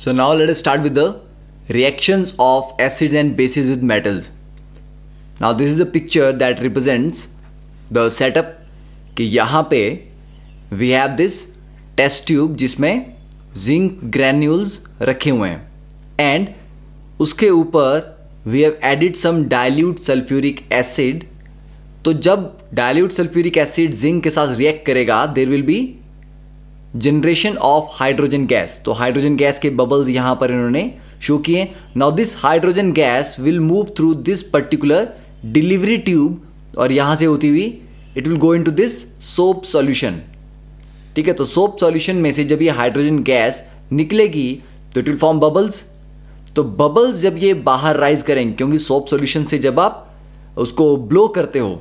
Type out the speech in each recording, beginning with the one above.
So now let us start with the reactions of acids and bases with metals. Now this is a picture that represents the setup कि यहाँ पे we have this test tube जिसमें zinc granules रखे हुए हैं and उसके ऊपर we have added some dilute sulfuric acid. तो जब dilute sulfuric acid zinc के साथ react करेगा there will be generation of hydrogen gas. तो hydrogen gas के bubbles यहाँ पर इन्होंने शो किए. Now this hydrogen gas will move through this particular delivery tube और यहाँ से होती हुई it will go into this soap solution. ठीक है, तो soap solution में से जब ये hydrogen gas निकलेगी तो it will form bubbles. तो bubbles जब ये बाहर राइज करेंगे, क्योंकि soap solution से जब आप उसको ब्लो करते हो,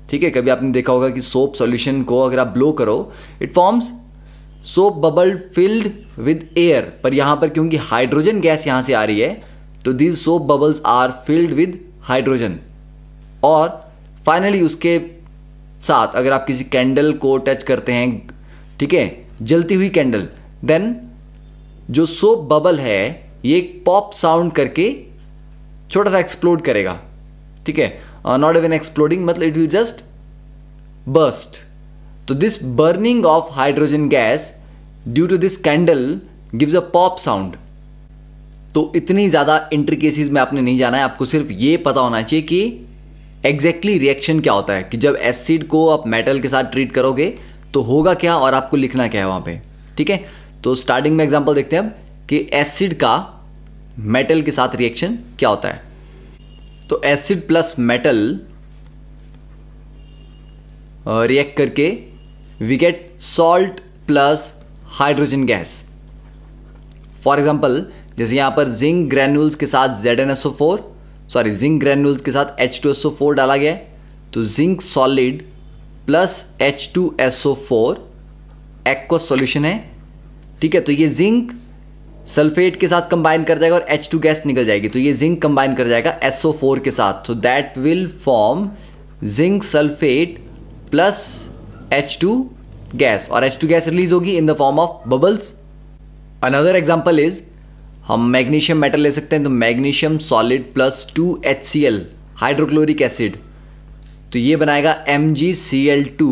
ठीक है, कभी आपने देखा होगा कि soap solution को अगर आप ब्लो करो it forms soap bubble filled with air. पर यहाँ पर क्योंकि हाइड्रोजन गैस यहाँ से आ रही है तो these soap bubbles are filled with hydrogen. और फाइनली उसके साथ अगर आप किसी कैंडल को टच करते हैं, ठीक है, जलती हुई कैंडल, देन जो सोप बबल है ये एक पॉप साउंड करके छोटा सा एक्सप्लोड करेगा. ठीक है, नॉट इवन एक्सप्लोडिंग, मतलब इट विल जस्ट बर्स्ट. तो this burning of hydrogen gas due to this candle gives a pop sound. तो इतनी ज़्यादा इंट्रिकेसीज में आपने नहीं जाना है, आपको सिर्फ ये पता होना चाहिए कि एग्जैक्टली रिएक्शन क्या होता है, कि जब एसिड को आप मेटल के साथ ट्रीट करोगे तो होगा क्या और आपको लिखना क्या है वहाँ पे. ठीक है, तो स्टार्टिंग में एग्जांपल देखते हैं अब कि एसिड का मेटल के साथ रिएक्शन क्या होता है. तो एसिड प्लस मेटल रिएक्ट करके we get salt plus hydrogen gas. For example जैसे यहाँ पर जिंक ग्रैन्यूल्स के साथ जिंक ग्रैन्यूल्स के साथ H2SO4 डाला गया है, तो zinc solid plus H2SO4 aqueous solution है. ठीक है, तो ये जिंक सल्फेट के साथ कंबाइन कर जाएगा और H2 गैस निकल जाएगी, तो ये जिंक कंबाइन कर जाएगा SO4 के साथ, तो that will form zinc sulphate plus H2 gas, और H2 गैस रिलीज होगी in the form of bubbles. Another example is हम मैग्नीशियम मेटल ले सकते हैं, तो magnesium solid plus 2HCl hydrochloric acid, तो ये बनाएगा MgCl2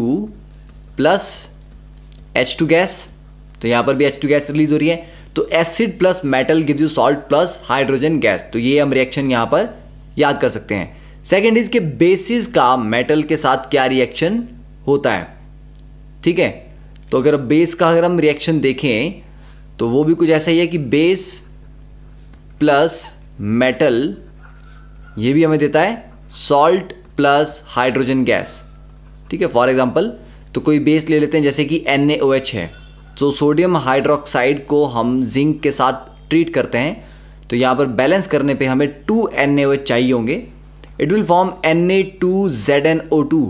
प्लस H2 गैस, तो यहाँ पर भी H2 गैस रिलीज हो रही है. तो acid plus metal gives you salt plus hydrogen gas, तो ये हम रिएक्शन यहाँ पर याद कर सकते हैं. सेकेंड इज के बेसिस का मेटल के साथ क्या रिएक्शन होता है. ठीक है, तो अगर बेस का अगर हम रिएक्शन देखें तो वो भी कुछ ऐसा ही है कि बेस प्लस मेटल ये भी हमें देता है सॉल्ट प्लस हाइड्रोजन गैस. ठीक है, फॉर एग्जांपल तो कोई बेस ले लेते हैं जैसे कि NaOH है, तो सोडियम हाइड्रोक्साइड को हम जिंक के साथ ट्रीट करते हैं, तो यहाँ पर बैलेंस करने पे हमें 2 NaOH चाहिए होंगे. It will form Na2ZnO2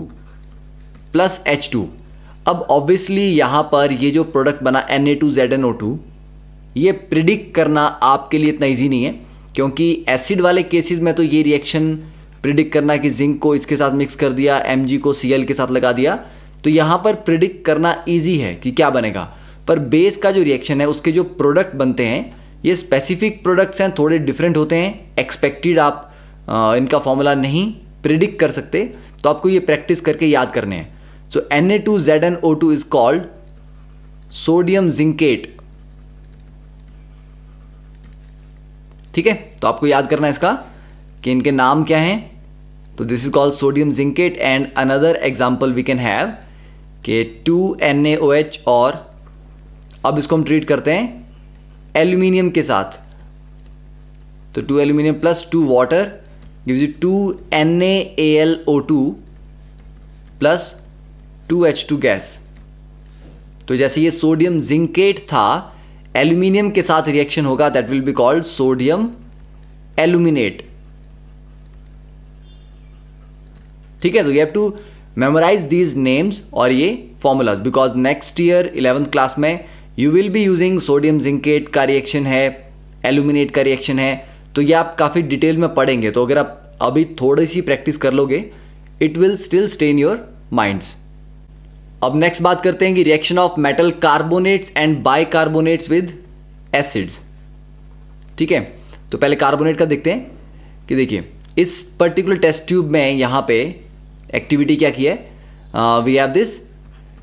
plus H2. अब ऑब्वियसली यहाँ पर ये जो प्रोडक्ट बना Na2ZnO2 ये प्रिडिक्ट करना आपके लिए इतना ईजी नहीं है, क्योंकि एसिड वाले केसेस में तो ये रिएक्शन प्रिडिक्ट करना कि जिंक को इसके साथ मिक्स कर दिया, Mg को Cl के साथ लगा दिया, तो यहाँ पर प्रिडिक्ट करना ईजी है कि क्या बनेगा. पर बेस का जो रिएक्शन है उसके जो प्रोडक्ट बनते हैं ये स्पेसिफिक प्रोडक्ट्स हैं, थोड़े डिफरेंट होते हैं. एक्सपेक्टेड आप इनका फॉर्मूला नहीं प्रिडिक्ट कर सकते, तो आपको ये प्रैक्टिस करके याद करने हैं. सो Na2ZnO2 is called sodium zincate. ठीक है, तो आपको याद करना है इसका कि इनके नाम क्या हैं. तो this is called sodium zincate. And another example we can have कि 2NaOH, और अब इसको हम ट्रीट करते हैं एल्यूमिनियम के साथ, तो 2 aluminium plus 2 water gives you 2NaAlO2 plus 2H2 gas. तो जैसे ये सोडियम जिंकेट था, एल्यूमिनियम के साथ रिएक्शन होगा, that will be called sodium aluminate. ठीक है, तो you have to memorise these names और ये formulas, because next year 11th class में you will be using sodium zincate का रिएक्शन है, एल्यूमिनेट का रिएक्शन है, तो ये आप काफ़ी डिटेल में पढ़ेंगे. तो अगर आप अभी थोड़ी सी प्रैक्टिस कर लोगे it will still stay in your minds. अब नेक्स्ट बात करते हैं कि reaction of metal carbonates and bicarbonates with acids. ठीक है, तो पहले कार्बोनेट का देखते हैं कि देखिए इस पर्टिकुलर टेस्ट ट्यूब में यहाँ पे एक्टिविटी क्या की है, we have this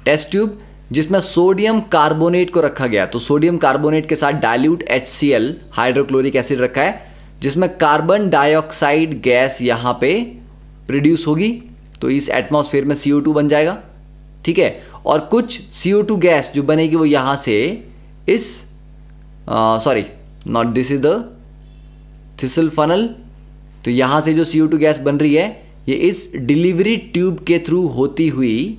test tube जिसमें सोडियम कार्बोनेट को रखा गया। तो सोडियम कार्बोनेट के साथ डाइल्यूट HCl हाइड्रोक्लोरिक एसिड रखा है जिसमें कार्बन डाइऑक्साइड गैस यहाँ पे प्रोड्यूस होगी। तो इस एटमॉस्फेयर में CO2 बन जाएगा, ठीक है। और कुछ CO2 गैस जो बनेगी वो यहाँ से इस sorry not this is the thistle funnel. तो यहाँ से जो CO2 गैस बन रही है ये इस डिलीवरी ट्यूब के थ्रू होती हुई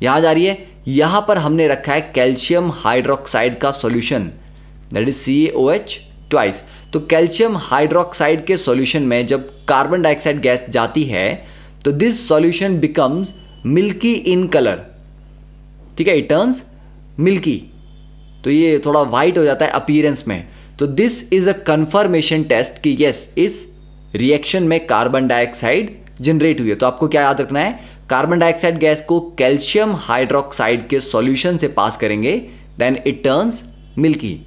यहाँ जा रही है। यहाँ पर हमने रखा है कैल्शियम हाइड्रोक्साइड का solution, that is CaOH twice. तो कैल्शियम हाइड्रोक्साइड के सॉल्यूशन में जब कार्बन डाइऑक्साइड गैस जाती है तो this solution becomes milky in colour, ठीक है, इट टर्न्स मिल्की। तो ये थोड़ा वाइट हो जाता है अपीयरेंस में। तो this is a confirmation test कि यस इस रिएक्शन में कार्बन डाइऑक्साइड जनरेट हुई है। तो आपको क्या याद रखना है, कार्बन डाइऑक्साइड गैस को कैल्शियम हाइड्रोक्साइड के सॉल्यूशन से पास करेंगे देन इट टर्न्स मिल्की,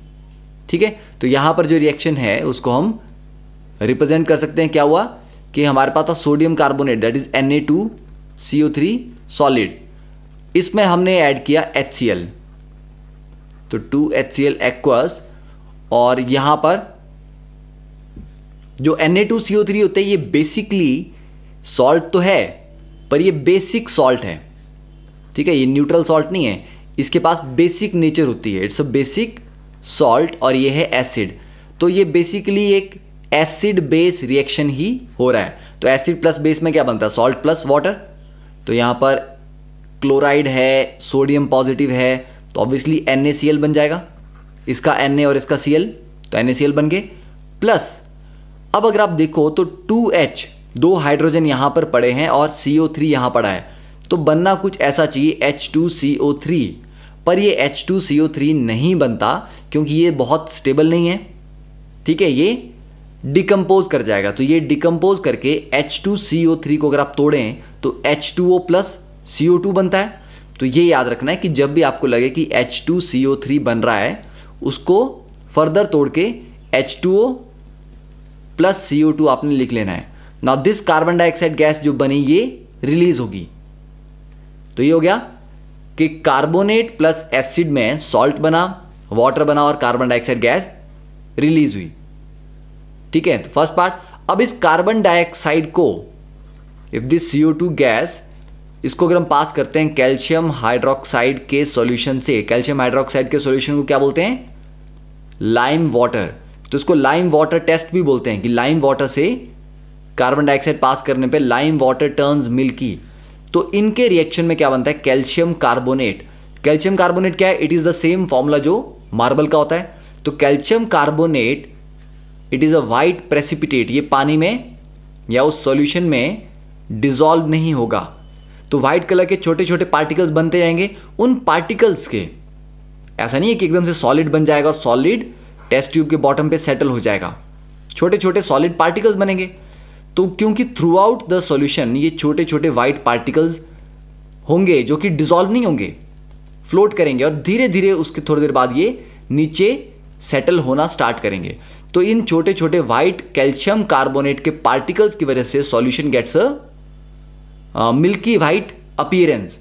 ठीक है। तो यहां पर जो रिएक्शन है उसको हम रिप्रेजेंट कर सकते हैं, क्या हुआ कि हमारे पास था sodium carbonate that is Na2CO3 solid, इसमें हमने ऐड किया HCl, तो 2HCl एक्वस। और यहां पर जो Na2CO3 होते हैं ये बेसिकली सॉल्ट तो है पर ये बेसिक सॉल्ट है, ठीक है, ये न्यूट्रल सॉल्ट नहीं है, इसके पास बेसिक नेचर होती है, इट्स अ बेसिक सॉल्ट। और ये है एसिड, तो ये बेसिकली एक एसिड बेस रिएक्शन ही हो रहा है। तो एसिड प्लस बेस में क्या बनता है, सॉल्ट प्लस वाटर। तो यहां पर क्लोराइड है, सोडियम पॉजिटिव है, तो ऑब्वियसली NaCl बन जाएगा, इसका Na और इसका Cl, तो NaCl बन गए। प्लस अब अगर आप देखो तो 2H, 2 हाइड्रोजन यहां पर पड़े हैं और CO3 यहां पड़ा है, तो बनना कुछ ऐसा चाहिए H2CO3, पर ये H2CO3 नहीं बनता क्योंकि ये बहुत स्टेबल नहीं है, ठीक है, ये डिकम्पोज कर जाएगा। तो ये डिकम्पोज करके H2CO3 को अगर आप तोड़ें तो H2O प्लस CO2 बनता है। तो ये याद रखना है कि जब भी आपको लगे कि H2CO3 बन रहा है उसको फर्दर तोड़ के H2O प्लस CO2 आपने लिख लेना है। Now this carbon dioxide gas जो बनी ये रिलीज होगी। तो ये हो गया कि कार्बोनेट प्लस एसिड में सॉल्ट बना, वाटर बना और कार्बन डाइऑक्साइड गैस रिलीज हुई, ठीक है। तो फर्स्ट पार्ट। अब इस कार्बन डाइऑक्साइड को इफ दिस CO2 गैस, इसको अगर हम पास करते हैं कैल्शियम हाइड्रोक्साइड के सॉल्यूशन से, कैल्शियम हाइड्रोक्साइड के सॉल्यूशन को क्या बोलते हैं, लाइम वाटर। तो इसको लाइम वाटर टेस्ट भी बोलते हैं कि लाइम वाटर से कार्बन डाइऑक्साइड पास करने पे लाइम वाटर टर्न्स मिल्की। तो इनके रिएक्शन में क्या बनता है, कैल्शियम कार्बोनेट। कैल्शियम कार्बोनेट क्या है, it is the same formula जो मार्बल का होता है। तो calcium carbonate it is a white precipitate, ये पानी में या उस सॉल्यूशन में डिसॉल्व नहीं होगा। तो व्हाइट कलर के छोटे छोटे पार्टिकल्स बनते जाएंगे। उन पार्टिकल्स के ऐसा नहीं है कि एकदम से सॉलिड बन जाएगा और सॉलिड टेस्ट ट्यूब के बॉटम पे सेटल हो जाएगा, छोटे छोटे सॉलिड पार्टिकल्स बनेंगे। तो क्योंकि थ्रू आउट द सॉल्यूशन ये छोटे छोटे व्हाइट पार्टिकल्स होंगे जो कि डिसॉल्व नहीं होंगे, फ्लोट करेंगे और धीरे धीरे उसके थोड़ी देर बाद ये नीचे सेटल होना स्टार्ट करेंगे। तो इन छोटे छोटे व्हाइट कैल्शियम कार्बोनेट के पार्टिकल्स की वजह से solution gets a milky white appearance.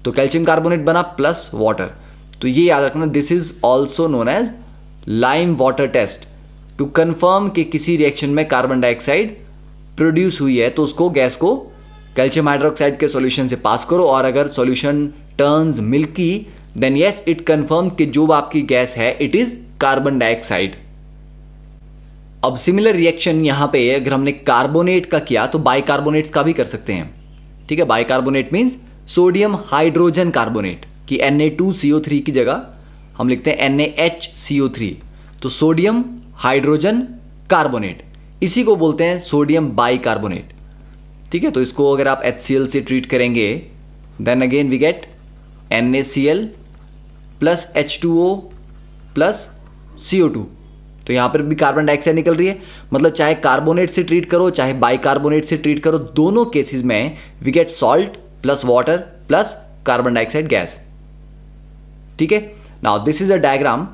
तो कैल्शियम कार्बोनेट बना प्लस वाटर। तो ये याद रखना, this is also known as lime water test to confirm कि किसी रिएक्शन में कार्बन डाइऑक्साइड प्रोड्यूस हुई है तो उसको गैस को कैल्शियम हाइड्रोक्साइड के सॉल्यूशन से पास करो और अगर solution turns milky then yes it confirm कि जो आपकी गैस है इट इज कार्बन डाइऑक्साइड। अब सिमिलर रिएक्शन यहां पे अगर हमने कार्बोनेट का किया तो बाइकार्बोनेट्स का भी कर सकते हैं, ठीक है। Bicarbonate means sodium hydrogen carbonate की Na2CO3 की जगह हम लिखते हैं NaHCO3। तो सोडियम हाइड्रोजन कार्बोनेट, इसी को बोलते हैं सोडियम बाइकार्बोनेट, ठीक है। तो इसको अगर आप HCl से ट्रीट करेंगे then again we get NaCl plus H2O plus CO2। तो यहां पर भी कार्बन डाइऑक्साइड निकल रही है, मतलब चाहे कार्बोनेट से ट्रीट करो चाहे बाइकार्बोनेट से ट्रीट करो, दोनों केसेस में we get salt plus water plus carbon dioxide gas, ठीक है। Now this is a diagram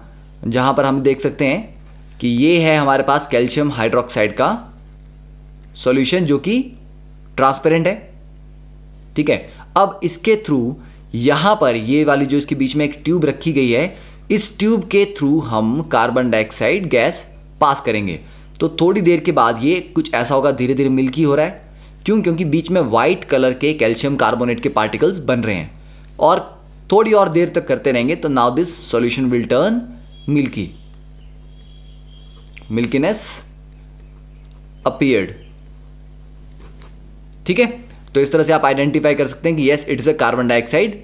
जहां पर हम देख सकते हैं कि ये है हमारे पास कैल्शियम हाइड्रोक्साइड का सॉल्यूशन जो कि ट्रांसपेरेंट है, ठीक है। अब इसके थ्रू यहां पर ये वाली जो इसके बीच में एक ट्यूब रखी गई है, इस ट्यूब के थ्रू हम कार्बन डाइऑक्साइड गैस पास करेंगे। तो थोड़ी देर के बाद ये कुछ ऐसा होगा, धीरे धीरे मिल्की हो रहा है। क्यों? क्योंकि बीच में वाइट कलर के कैल्शियम कार्बोनेट के पार्टिकल्स बन रहे हैं, और थोड़ी और देर तक करते रहेंगे तो now this solution will turn milky, milkiness appeared, ठीक है। तो इस तरह से आप आइडेंटिफाई कर सकते हैं कि yes it is a carbon dioxide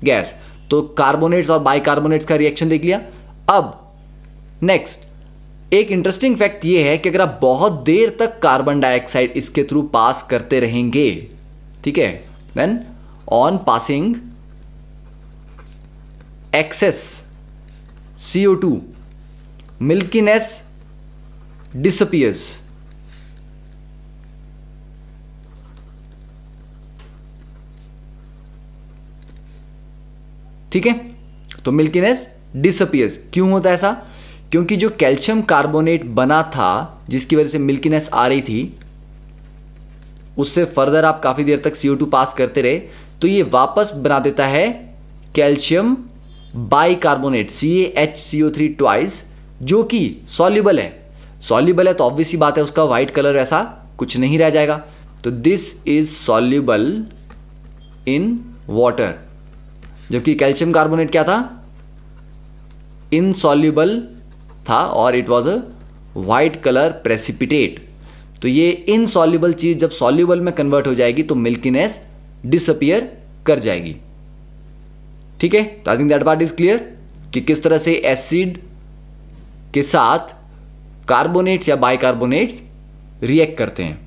gas. तो कार्बोनेट्स और बाइकार्बोनेट्स का रिएक्शन देख लिया। अब नेक्स्ट एक इंटरेस्टिंग फैक्ट ये है कि अगर आप बहुत देर तक कार्बन डाइऑक्साइड इसके थ्रू पास करते रहेंगे, ठीक है, then on passing excess CO2 milkiness disappears. ठीक है, तो मिल्कीनेस डिसअपियर्स। क्यों होता है ऐसा? क्योंकि जो कैल्शियम कार्बोनेट बना था जिसकी वजह से मिल्कीनेस आ रही थी, उससे फर्दर आप काफी देर तक CO2 पास करते रहे तो ये वापस बना देता है कैल्शियम बाइकार्बोनेट CaHCO3 ट्वाइस, जो कि सॉल्युबल है। सॉल्युबल है तो ऑब्वियसली बात है उसका व्हाइट कलर ऐसा कुछ नहीं रह जाएगा। तो this is soluble in water, जबकि कैल्शियम कार्बोनेट क्या था? इनसॉल्युबल था और it was a white colour precipitate. तो ये इनसॉल्युबल चीज जब सॉल्युबल में कन्वर्ट हो जाएगी तो मिल्कीनेस डिसअपियर कर जाएगी, ठीक है। तो I think that part is clear कि किस तरह से एसिड के साथ कार्बोनेट्स या बाइकार्बोनेट्स रिएक्ट करते हैं।